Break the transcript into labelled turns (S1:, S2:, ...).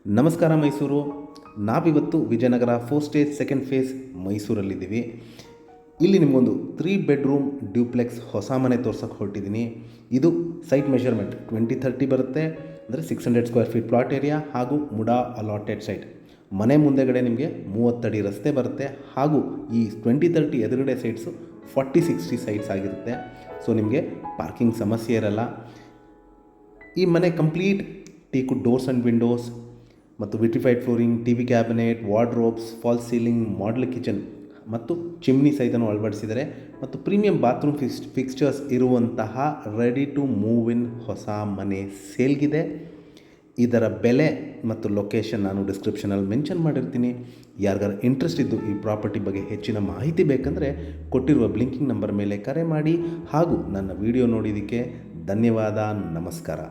S1: ನಮಸ್ಕಾರ ಮೈಸೂರು. ನಾವಿವತ್ತು Vijayanagara 4 stage second phase ಮೈಸೂರಲ್ಲಿದ್ದೀವಿ. ಇಲ್ಲಿ ನಿಮಗೊಂದು 3 ಬೆಡ್ರೂಮ್ ಡ್ಯೂಪ್ಲೆಕ್ಸ್ ಹೊಸ ಮನೆ ತೋರ್ಸೋಕ್ಕೆ ಹೊರಟಿದ್ದೀನಿ. ಇದು ಸೈಟ್ ಮೆಷರ್ಮೆಂಟ್ 2030 ಬರುತ್ತೆ, ಅಂದರೆ 600 ಸ್ಕ್ವೇರ್ ಫೀಟ್ ಪ್ಲಾಟ್ ಏರಿಯಾ ಹಾಗೂ ಮುಡಾ ಅಲಾಟೆಡ್ ಸೈಟ್. ಮನೆ ಮುಂದೆಗಡೆ ನಿಮಗೆ 30 ಅಡಿ ರಸ್ತೆ ಬರುತ್ತೆ ಹಾಗೂ ಈ 2030 ಎದುರುಗಡೆ ಸೈಟ್ಸು 40-60 ಸೈಟ್ಸ್ ಆಗಿರುತ್ತೆ. ಸೊ ನಿಮಗೆ ಪಾರ್ಕಿಂಗ್ ಸಮಸ್ಯೆ ಇರಲ್ಲ. ಈ ಮನೆ complete teak doors and windows ಮತ್ತು vitrified flooring, T V cabinet, wardrobes, false ceiling, model kitchen ಮತ್ತು ಚಿಮ್ನಿ ಸಹಿತನೂ ಅಳವಡಿಸಿದ್ದಾರೆ. ಮತ್ತು ಪ್ರೀಮಿಯಂ ಬಾತ್ರೂಮ್ ಫಿಕ್ಸ್ಚರ್ಸ್ ಇರುವಂತಹ ರೆಡಿ ಟು ಮೂವ್ ಇನ್ ಹೊಸ ಮನೆ ಸೇಲ್ಗಿದೆ. ಇದರ ಬೆಲೆ ಮತ್ತು ಲೊಕೇಶನ್ ನಾನು ಡಿಸ್ಕ್ರಿಪ್ಷನಲ್ಲಿ ಮೆನ್ಷನ್ ಮಾಡಿರ್ತೀನಿ. ಯಾರಿಗಾರ ಇಂಟ್ರೆಸ್ಟ್ ಇದ್ದು ಈ ಪ್ರಾಪರ್ಟಿ ಬಗ್ಗೆ ಹೆಚ್ಚಿನ ಮಾಹಿತಿ ಬೇಕಂದರೆ ಕೊಟ್ಟಿರುವ ಬ್ಲಿಂಕಿಂಗ್ ನಂಬರ್ ಮೇಲೆ ಕರೆ ಮಾಡಿ. ಹಾಗೂ ನನ್ನ ವಿಡಿಯೋ ನೋಡಿದ್ದಕ್ಕೆ ಧನ್ಯವಾದ. ನಮಸ್ಕಾರ.